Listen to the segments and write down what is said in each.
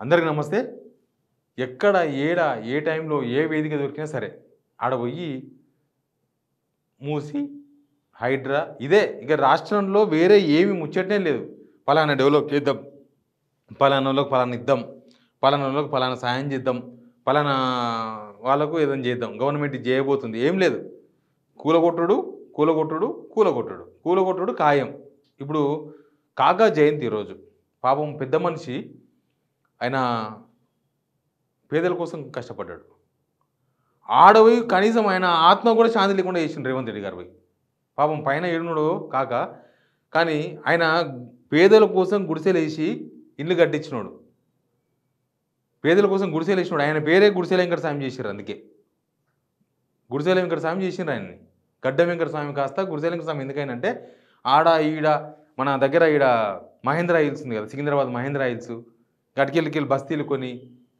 అందరికీ నమస్తే. ఎక్కడ ఏడ ఏ టైంలో ఏ వేదిక దొరికినా సరే ఆడ పోయి మూసి హైడ్రా ఇదే ఇక రాష్ట్రంలో వేరే ఏమి ముచ్చటనే లేదు. పలానా డెవలప్ చేద్దాం, పలానా వాళ్ళకి పలానా ఇద్దాం, పలానా వాళ్ళకి పలానా సాయం చేద్దాం, పలానా వాళ్ళకు ఏదైనా చేద్దాం, గవర్నమెంట్ చేయబోతుంది ఏం లేదు. కూలగొట్టుడు కూలగొట్టుడు కూలగొట్టుడు కూలగొట్టుడు ఖాయం. ఇప్పుడు కాగా జయంతి ఈరోజు పాపం పెద్ద మనిషి ఆయన పేదల కోసం కష్టపడ్డాడు. ఆడపోయి కనీసం ఆయన ఆత్మ కూడా శాంతి లేకుండా చేసిండు రేవంత్ రెడ్డి గారు పోయి. పాపం పైన ఏడునుడు కాక కానీ ఆయన పేదల కోసం గుడిసెలేసి ఇల్లు కట్టించినోడు, పేదల కోసం గుడిసెలేసినాడు. ఆయన పేరే గుడిసెల వెంకట స్వామి చేశారు. అందుకే గుడిసెల వెంకట స్వామి చేసిండ్రు ఆయన్ని. గడ్డ వెంకట స్వామి కాస్త గుడిసెల వెంకట స్వామి ఎందుకైనంటే ఆడ ఈడ మన దగ్గర ఈడ మహేంద్ర హిల్స్ ఉంది కదా, సికింద్రాబాద్ మహేంద్ర హిల్స్ గట్కెళ్ళకెళ్ళి బస్తీలు కొని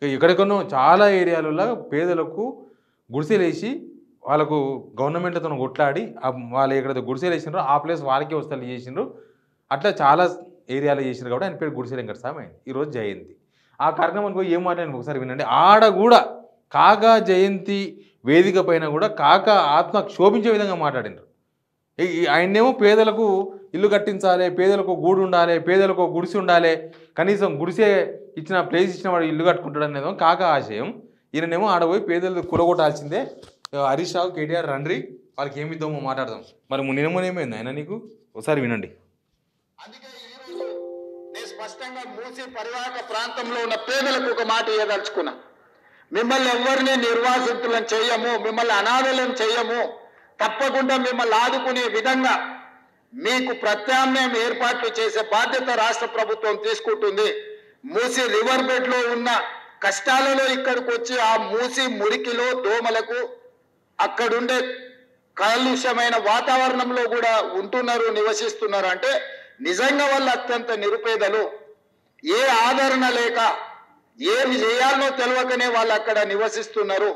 ఎక్కడెక్కడో చాలా ఏరియాలలో పేదలకు గుడిసెలేసి వాళ్ళకు గవర్నమెంట్తో కొట్లాడి వాళ్ళు ఎక్కడైతే గుడిసెలు వేసినారో ఆ ప్లేస్ వాళ్ళకే వస్తలు చేసిండ్రు. అట్లా చాలా ఏరియాలో చేసినారు కాబట్టి ఆయన పేరు గుడిసెల వెంకట స్వామి అయింది. ఈరోజు జయంతి. ఆ కార్యక్రమానికి పోయి ఏం మాట్లాడిన ఒకసారి వినండి. ఆడ కూడా కాగా జయంతి వేదిక పైన కూడా కాక ఆత్మ క్షోభించే విధంగా మాట్లాడినారు. ఆయన్నేమో పేదలకు ఇల్లు కట్టించాలి, పేదలకు గూడు ఉండాలి, పేదలకు గుడిసె ఉండాలి, కనీసం గుడిసె ఇచ్చిన ప్లేస్ ఇచ్చిన వాడు ఇల్లు కట్టుకుంటాడు అనేదో కాక ఆశయం. ఈయననేమో ఆడపోయి పేదలు కూలగొట్టాల్సిందే. హరీష్ రావు కేటీఆర్ రండ్రి వాళ్ళకి ఏమి ఇద్దామో మాట్లాడదాం. మరి నిన్నమోనేమైంది ఆయన నీకు ఒకసారి వినండి. అందుకే ఈరోజు నేను స్పష్టంగా మూసి పరివాహక ప్రాంతంలో ఉన్న పేదలకు ఒక మాట ఇవ్వదలుచుకున్నా. మిమ్మల్ని ఎవరిని నిర్వాసితులను చేయము, మిమ్మల్ని అనాథలను చేయము, తప్పకుండా మిమ్మల్ని ఆదుకునే విధంగా మీకు ప్రత్యామ్నాయం ఏర్పాట్లు చేసే బాధ్యత రాష్ట్ర ప్రభుత్వం తీసుకుంటుంది. మూసి రివర్ బెడ్ లో ఉన్న కష్టాలలో ఇక్కడికి వచ్చి ఆ మూసి మురికిలో దోమలకు అక్కడుండే కాలుష్యమైన వాతావరణంలో కూడా ఉంటున్నారు, నివసిస్తున్నారు. అంటే నిజంగా వాళ్ళు అత్యంత నిరుపేదలు, ఏ ఆదరణ లేక ఏమి చేయాలో తెలియకనే వాళ్ళు అక్కడ నివసిస్తున్నారు.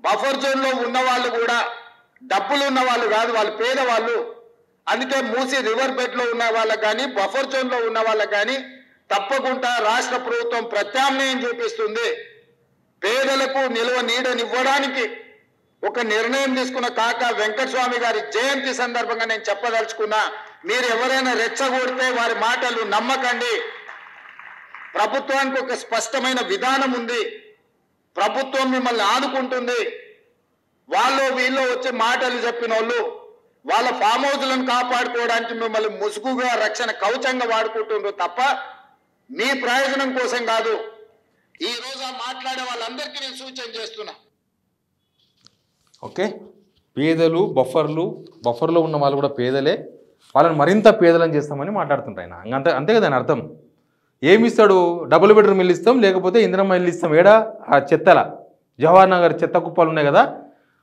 బఫర్ జోన్ లో ఉన్న వాళ్ళు కూడా డబ్బులు ఉన్న వాళ్ళు కాదు, వాళ్ళు పేదవాళ్ళు. అందుకే మూసి రివర్ బెడ్ లో ఉన్న వాళ్ళకి కానీ బఫర్ జోన్ లో ఉన్న వాళ్ళకి కానీ తప్పకుండా రాష్ట్ర ప్రభుత్వం ప్రత్యామ్నాయం చూపిస్తుంది. పేదలకు నిల్వ నీడనివ్వడానికి ఒక నిర్ణయం తీసుకున్న కాక వెంకటస్వామి గారి జయంతి సందర్భంగా నేను చెప్పదలుచుకున్నా, మీరు ఎవరైనా రెచ్చగొడితే వారి మాటలు నమ్మకండి. ప్రభుత్వానికి ఒక స్పష్టమైన విధానం ఉంది, ప్రభుత్వం మిమ్మల్ని ఆదుకుంటుంది. వాళ్ళు వీళ్ళు వచ్చే మాటలు చెప్పిన వాళ్ళు వాళ్ళ ఫామ్ హౌస్లను కాపాడుకోవడానికి మిమ్మల్ని ముసుగుగా రక్షణ కవచంగా వాడుకుంటుండ్రు తప్ప మీ ప్రయోజనం కోసం కాదు. ఈ రోజు మాట్లాడే వాళ్ళందరికీ నేను సూచన చేస్తున్నా. ఓకే, పేదలు బఫర్లో ఉన్న వాళ్ళు కూడా పేదలే, వాళ్ళని మరింత పేదలను చేస్తామని మాట్లాడుతుంటారు ఆయన. అంతే కదా ఆయన అర్థం. ఏమి ఇస్తాడు? డబుల్ బెడ్రూమ్ ఇల్లు ఇస్తాం, లేకపోతే ఇందిరమ్మ ఇల్లు ఇస్తాం. ఏడా ఆ చెత్తల జవహర్ నగర్ చెత్త కుప్పలు ఉన్నాయి కదా,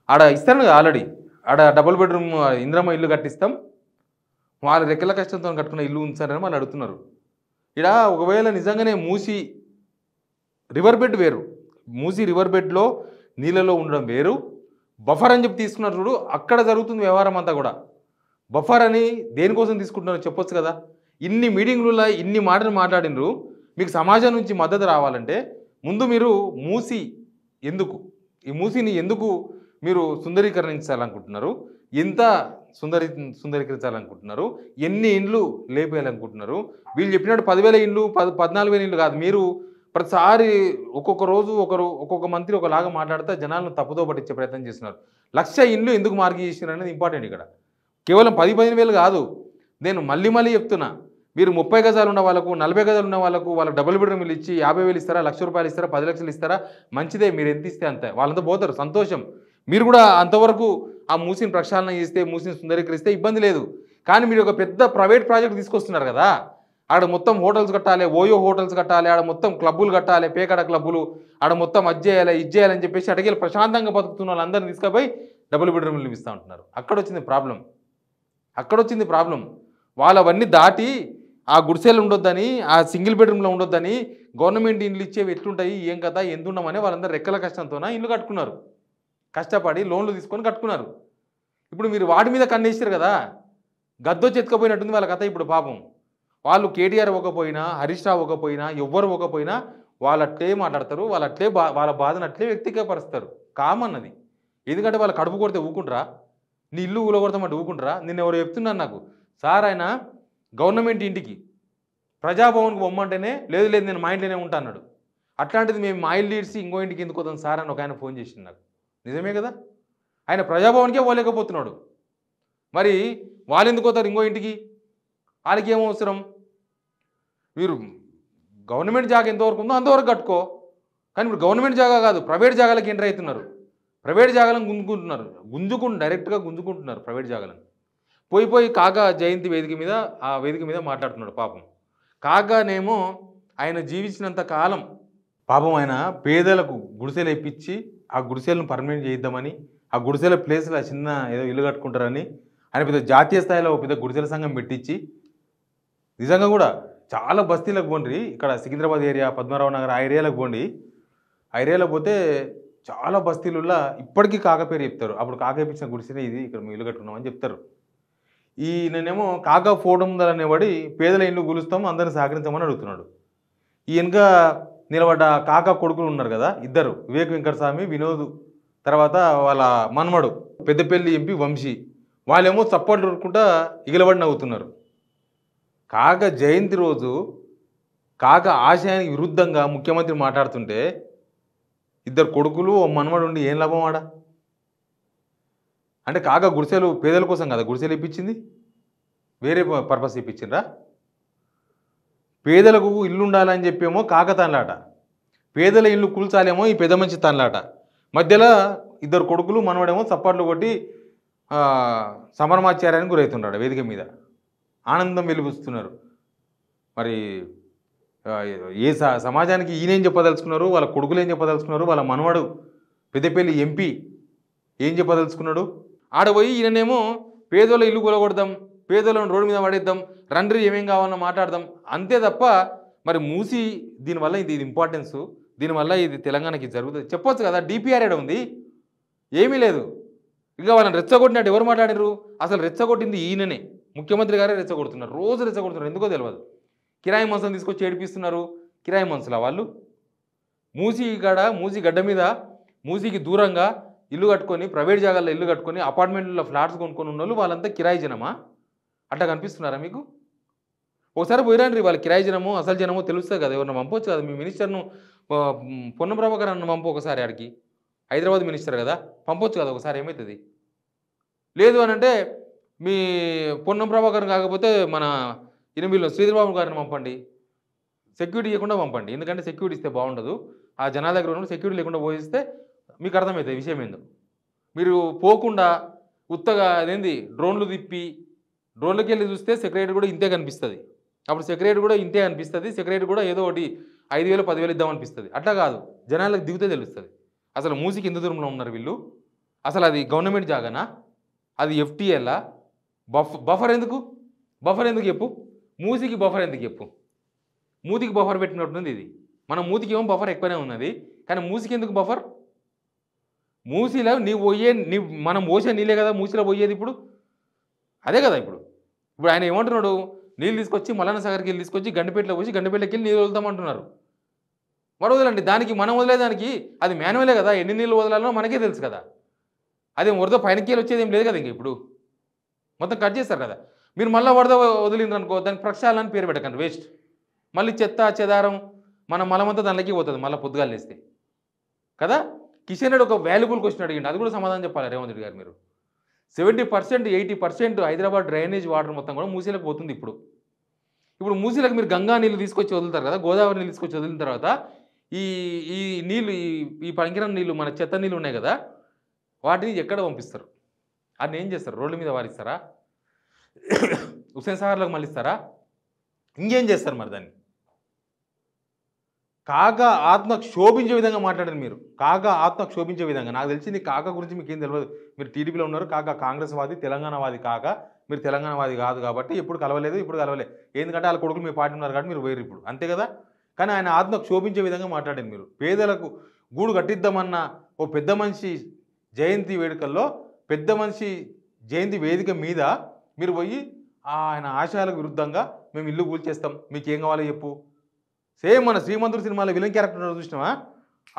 ఆడ ఇస్తాను కదా ఆల్రెడీ. ఆడ డబుల్ బెడ్రూమ్ ఇందిరమ్మ ఇల్లు కట్టిస్తాం, వాళ్ళు రెక్కల కష్టంతో కట్టుకున్న ఇల్లు ఉంచారని వాళ్ళు అడుగుతున్నారు. ఇక్కడ ఒకవేళ నిజంగానే మూసి రివర్ బెడ్ వేరు, మూసి రివర్ బెడ్లో నీళ్ళలో ఉండడం వేరు, బఫర్ అని చెప్పి తీసుకున్నారు చూడు, అక్కడ జరుగుతుంది వ్యవహారం అంతా కూడా. బఫర్ అని దేనికోసం తీసుకుంటున్నారో చెప్పొచ్చు కదా. ఇన్ని మీటింగ్లలో ఇన్ని మాటలు మాట్లాడినరు. మీకు సమాజం నుంచి మద్దతు రావాలంటే ముందు మీరు మూసి ఎందుకు, ఈ మూసిని ఎందుకు మీరు సుందరీకరించాలనుకుంటున్నారు, ఎంత సుందరీకరించాలనుకుంటున్నారు, ఎన్ని ఇండ్లు లేపేయాలనుకుంటున్నారు. వీళ్ళు చెప్పినట్టు 10,000 ఇండ్లు 14,000 ఇండ్లు కాదు. మీరు ప్రతిసారి ఒక్కొక్క రోజు ఒక్కొక్క మంత్రి ఒకలాగా మాట్లాడితే జనాలను తప్పుదో పట్టించే ప్రయత్నం చేస్తున్నారు. 1,00,000 ఇండ్లు ఎందుకు మార్క్ చేసినారు అనేది ఇంపార్టెంట్. ఇక్కడ కేవలం 10,000-15,000 కాదు. నేను మళ్ళీ చెప్తున్నా, మీరు 30 గజాలు ఉన్న వాళ్ళకు 40 గజాలు ఉన్న వాళ్ళకు వాళ్ళకి డబుల్ బెడ్రూమ్లు ఇచ్చి 50,000 ఇస్తారా, 1,00,000 రూపాయలు ఇస్తారా, 10 లక్షలు ఇస్తారా, మంచిదే. మీరు ఎంత ఇస్తే అంతే, వాళ్ళంతా పోతారు, సంతోషం. మీరు కూడా అంతవరకు ఆ మూసిని ప్రక్షాళన చేస్తే, మూసిని సుందరీకరిస్తే ఇబ్బంది లేదు. కానీ మీరు ఒక పెద్ద ప్రైవేట్ ప్రాజెక్ట్ తీసుకొస్తున్నారు కదా, ఆడ మొత్తం హోటల్స్ కట్టాలి, ఓయో హోటల్స్ కట్టాలి, ఆడ మొత్తం క్లబ్బులు కట్టాలి, పేకాడ క్లబ్బులు, ఆడ మొత్తం అది చేయాలి ఇది చేయాలని చెప్పేసి అడిగి ప్రశాంతంగా బతుకుతున్న వాళ్ళందరినీ తీసుకుపోయి డబుల్ బెడ్రూమ్లు ఇస్తూ ఉంటున్నారు. అక్కడ వచ్చింది ప్రాబ్లం. వాళ్ళవన్నీ దాటి ఆ గుడిసెలు ఉండొద్దని, ఆ సింగిల్ బెడ్రూమ్లో ఉండొద్దని గవర్నమెంట్ ఇండ్లు ఇచ్చేవి ఎట్లుంటాయి, ఏం కదా, ఎందున్నామని వాళ్ళందరూ రెక్కల కష్టంతోన ఇల్లు కట్టుకున్నారు, కష్టపడి లోన్లు తీసుకొని కట్టుకున్నారు. ఇప్పుడు మీరు వాటి మీద కన్నేసారు కదా, గద్దొచ్చి ఎత్తుకపోయినట్టుంది వాళ్ళ కథ. ఇప్పుడు పాపం వాళ్ళు కేటీఆర్ ఇవ్వకపోయినా, హరీష్ రావు ఇవ్వకపోయినా, ఎవ్వరు ఇవ్వకపోయినా వాళ్ళు అట్లే మాట్లాడతారు, వాళ్ళు అట్లే వాళ్ళ బాధను అట్లే వ్యక్తీకరిస్తారు. కామన్ అది. ఎందుకంటే వాళ్ళు కడుపు కొడితే ఊకుంటారా? నీ ఇల్లు ఊలగొడతామంటే ఊకుంటారా? నిన్న ఎవరు చెప్తున్నారు నాకు, సార్ ఆయన గవర్నమెంట్ ఇంటికి ప్రజాభవన్కి పొమ్మంటేనే లేదు లేదు నేను మా ఇంట్లోనే ఉంటా అన్నాడు. అట్లాంటిది మేము మా ఇల్లు ఇడిసి ఇంకో ఇంటికి ఎందుకు వద్దాం సార్ అని ఒక ఆయన ఫోన్ చేసింది నాకు. నిజమే కదా, ఆయన ప్రజాభవన్కే పోలేకపోతున్నాడు. మరి వాళ్ళు ఎందుకు పోతారు ఇంకో ఇంటికి? వాళ్ళకి ఏం అవసరం? మీరు గవర్నమెంట్ జాగా ఎంతవరకు ఉందో అంతవరకు కట్టుకో, కానీ ఇప్పుడు గవర్నమెంట్ జాగా కాదు ప్రైవేట్ జాగాలకు ఎంటర్ అవుతున్నారు. ప్రైవేట్ జాగాలను డైరెక్ట్గా గుంజుకుంటున్నారు ప్రైవేట్ జాగాలను. పోయి కాగా జయంతి వేదిక మీద ఆ వేదిక మీద మాట్లాడుతున్నాడు. పాపం కాగానేమో ఆయన జీవించినంత కాలం పాపం ఆయన పేదలకు గుడిసెలు ఇప్పించి ఆ గుడిసెలను పర్మనెంట్ చేయిద్దామని, ఆ గుడిసెల ప్లేస్లో చిన్న ఏదో ఇల్లు కట్టుకుంటారని ఆయన పెద్ద జాతీయ స్థాయిలో పెద్ద గుడిసెల సంఘం పెట్టించి, నిజంగా కూడా చాలా బస్తీలకు పోండి, ఇక్కడ సికింద్రాబాద్ ఏరియా, పద్మనాభ నగర్ ఆ ఏరియాలకు పోండి. ఆ ఏరియాలో పోతే చాలా బస్తీలలో ఇప్పటికీ కాక పేరు చెప్తారు. అప్పుడు కాక ఇప్పించిన గుడిసెనే ఇది, ఇక్కడ మేము ఇల్లు కట్టుకున్నామని చెప్తారు. ఈయననేమో కాకా ఫోటో ముందరనే పడి పేదల ఇల్లు గులుస్తాం అందరిని సహకరించమని అడుగుతున్నాడు. ఈ వెనుక నిలబడ్డ కాకా కొడుకులు ఉన్నారు కదా ఇద్దరు, వివేక్ వెంకటస్వామి, వినోద్, తర్వాత వాళ్ళ మనమడు పెద్దపల్లి ఎంపీ వంశీ, వాళ్ళేమో చప్పట్లు ఊరుకుంటా ఇగలబడి నవ్వుతున్నారు. కాక జయంతి రోజు కాక ఆశయానికి విరుద్ధంగా ముఖ్యమంత్రి మాట్లాడుతుంటే ఇద్దరు కొడుకులు ఓ మనమడు ఉండి ఏం లాభం ఆడ? అంటే కాక గుడిసెలు పేదల కోసం కదా గుడిసెలు ఇప్పించింది, వేరే పర్పస్ ఇప్పించిండ్రా? పేదలకు ఇల్లు ఉండాలని చెప్పేమో కాక తాన్లాట, పేదల ఇల్లు కూల్చాలేమో ఈ పెద్ద మంచి తాన్లాట. మధ్యలో ఇద్దరు కొడుకులు మనవడేమో చప్పట్లు కొట్టి సమరమాచార్యానికి గురవుతున్నాడు వేదిక మీద, ఆనందం వెలిపిస్తున్నారు. మరి ఏ సమాజానికి ఈయనేం చెప్పదలుచుకున్నారు, వాళ్ళ కొడుకులు ఏం చెప్పదలుచుకున్నారు, వాళ్ళ మనవడు పెద్దపల్లి ఎంపీ ఏం చెప్పదలుచుకున్నాడు? ఆడపోయి ఈయననేమో పేదోళ్ళ ఇల్లు కూలగొడదాం, పేదోళ్ళని రోడ్డు మీద పడేద్దాం, రండ్రి ఏమేం కావాలన్నా మాట్లాడదాం అంతే తప్ప, మరి మూసి దీనివల్ల ఇది ఇంపార్టెన్స్, దీనివల్ల ఇది తెలంగాణకి జరుగుతుంది చెప్పొచ్చు కదా. డిపిఆర్ ఏడ ఉంది? ఏమీ లేదు. ఇక వాళ్ళని రెచ్చగొట్టినట్టు ఎవరు మాట్లాడారు? అసలు రెచ్చగొట్టింది ఈయననే, ముఖ్యమంత్రి గారే రెచ్చగొడుతున్నారు, రోజు రెచ్చగొడుతున్నారు. ఎందుకో తెలియదు. కిరాయి మనుషులను తీసుకొచ్చి ఏడిపిస్తున్నారు. కిరాయి మనుషులా వాళ్ళు? మూసి గడ్డ మీద మూసికి దూరంగా ఇల్లు కట్టుకొని, ప్రైవేట్ జాగాల్లో ఇల్లు కట్టుకొని, అపార్ట్మెంట్లో ఫ్లాట్స్ కొనుక్కొని ఉన్న వాళ్ళు వాళ్ళంతా కిరాయి జనమా? అట్లా కనిపిస్తున్నారా మీకు? ఒకసారి పోయిరండి, వాళ్ళ కిరాయి జనమో అసలు జనమో తెలుస్తుంది కదా. ఎవరన్నా పంపొచ్చు కదా, మీ మినిస్టర్ను పొన్నం ప్రభాకర్ అన్న పంపు ఒకసారి ఆడికి, హైదరాబాద్ మినిస్టర్ కదా, పంపొచ్చు కదా ఒకసారి, ఏమవుతుంది? లేదు అని అంటే మీ పొన్నం ప్రభాకర్ కాకపోతే మన ఇనబిల్లో శ్రీధర్బాబు గారిని పంపండి, సెక్యూరిటీ ఇవ్వకుండా పంపండి. ఎందుకంటే సెక్యూరిటీ ఇస్తే బాగుండదు, ఆ జనాల దగ్గర ఉన్న సెక్యూరిటీ లేకుండా పోయిస్తే మీకు అర్థమవుతుంది విషయం ఏందో. మీరు పోకుండా ఉత్తగా అదేంది డ్రోన్లు తిప్పి డ్రోన్లకి వెళ్ళి చూస్తే సెక్రటరీ కూడా ఇంతే కనిపిస్తుంది. అప్పుడు సెక్రటరీ కూడా ఇంతే అనిపిస్తుంది, సెక్రటరీ కూడా ఏదో ఒకటి 5,000 10,000 ఇద్దామనిపిస్తుంది. అట్లా కాదు, జనాలకు దిగితే తెలుస్తుంది అసలు మూసికి ఎంత దూరంలో ఉన్నారు వీళ్ళు, అసలు అది గవర్నమెంట్ జాగానా, అది ఎఫ్టీఎల్లా, బఫర్ ఎందుకు చెప్పు, మూసికి బఫర్ ఎందుకు చెప్పు, మూతికి బఫర్ పెట్టినట్టుంది ఇది. మన మూతికి ఏమో బఫర్ ఎక్కువనే ఉన్నది, కానీ మూసికి ఎందుకు బఫర్? మూసిలో మనం పోసే నీళ్ళే కదా మూసిలో పోయేది. ఇప్పుడు అదే కదా. ఇప్పుడు ఆయన ఏమంటున్నాడు, నీళ్ళు తీసుకొచ్చి మల్లన్న సాగర్కి వెళ్ళి తీసుకొచ్చి గండిపేటలో పోసి గండిపేటకి వెళ్ళి నీళ్ళు వదులుతామంటున్నారు. మరి వదలండి, దానికి మనం వదిలేదానికి అది మాన్యువలే కదా, ఎన్ని నీళ్ళు వదలాలో మనకే తెలుసు కదా. అదేం వరద పైనకి వచ్చేది ఏం లేదు కదా, ఇంక ఇప్పుడు మొత్తం కట్ చేస్తారు కదా. మీరు మళ్ళీ వరద వదిలిండ్రు అనుకో, దానికి ప్రక్షాళన అని పేరు పెట్టకండి, వేస్ట్. మళ్ళీ చెత్త చెదారం మన మలమంతా దానిలోకి పోతుంది మళ్ళీ పొద్దుగాలు వేస్తే కదా. కిషన్ రెడ్డి ఒక వాల్యుబుల్ క్వశ్చన్ అడిగింది, అది కూడా సమాధానం చెప్పాలి రేవంత్ రెడ్డి గారు. మీరు 70% 80% హైదరాబాద్ డ్రైనేజ్ వాటర్ మొత్తం కూడా మూసీలకు పోతుంది. ఇప్పుడు మూసీలకు మీరు గంగా నీళ్ళు తీసుకొచ్చి వదులుతారు కదా, గోదావరి నీళ్ళు తీసుకొచ్చి వదిలిన తర్వాత ఈ నీళ్ళు ఈ పనికిరాని నీళ్ళు మన చెత్త నీళ్ళు ఉన్నాయి కదా, వాటిని ఎక్కడ పంపిస్తారు? వాటిని ఏం చేస్తారు? రోడ్ల మీద వారిస్తారా? హుస్సేన్ సాగర్లకు మళ్ళిస్తారా? ఇంకేం చేస్తారు మరి దాన్ని? కాగా ఆత్మకు శోభించే విధంగా మాట్లాడారు మీరు. కాగా ఆత్మకు శోభించే విధంగా. నాకు తెలిసింది కాగా గురించి మీకు ఏం తెలియదు. మీరు టీడీపీలో ఉన్నారు, కాగా కాంగ్రెస్ వాది, తెలంగాణవాది. కాగా మీరు తెలంగాణవాది కాదు కాబట్టి ఎప్పుడు కలవలేదు, ఇప్పుడు కలవలేదు. ఎందుకంటే వాళ్ళ కొడుకులు మీ పార్టీ ఉన్నారు కాబట్టి మీరు వేరు ఇప్పుడు, అంతే కదా. కానీ ఆయన ఆత్మకు శోభించే విధంగా మాట్లాడారు మీరు. పేదలకు గూడు కట్టిద్దామన్న ఓ పెద్ద మనిషి జయంతి వేడుకల్లో, పెద్ద మనిషి జయంతి వేదిక మీద మీరు పోయి ఆయన ఆశయాలకు విరుద్ధంగా మేము ఇల్లు కూల్చేస్తాం, మీకు ఏం కావాలో చెప్పు, సేమ్ మన శ్రీమంతుడు సినిమాలో విలన్ క్యారెక్టర్ చూసినావా,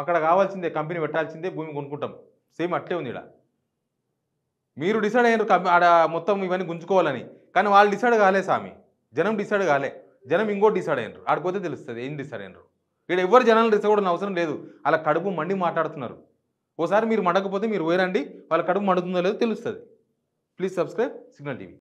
అక్కడ కావాల్సిందే కంపెనీ పెట్టాల్సిందే, భూమి కొనుక్కుంటాం. సేమ్ అట్లే ఉంది ఇక్కడ. మీరు డిసైడ్ అయ్యారు ఆడ మొత్తం ఇవన్నీ గుంజుకోవాలని, కానీ వాళ్ళు డిసైడ్ కాలే స్వామి, జనం డిసైడ్ కాలే, జనం ఇంకోటి డిసైడ్ అయ్యారు. ఆడిపోతే తెలుస్తుంది ఏం డిసైడ్ అయ్యారు. ఇక్కడ ఎవరు జనాలు డిసైడ్ అవసరం లేదు, అలా కడుపు మండి మాట్లాడుతున్నారు. ఓసారి మీరు మండకపోతే మీరు పోయిరండి, వాళ్ళ కడుపు మండుతుందో లేదో తెలుస్తుంది. Please subscribe signal TV.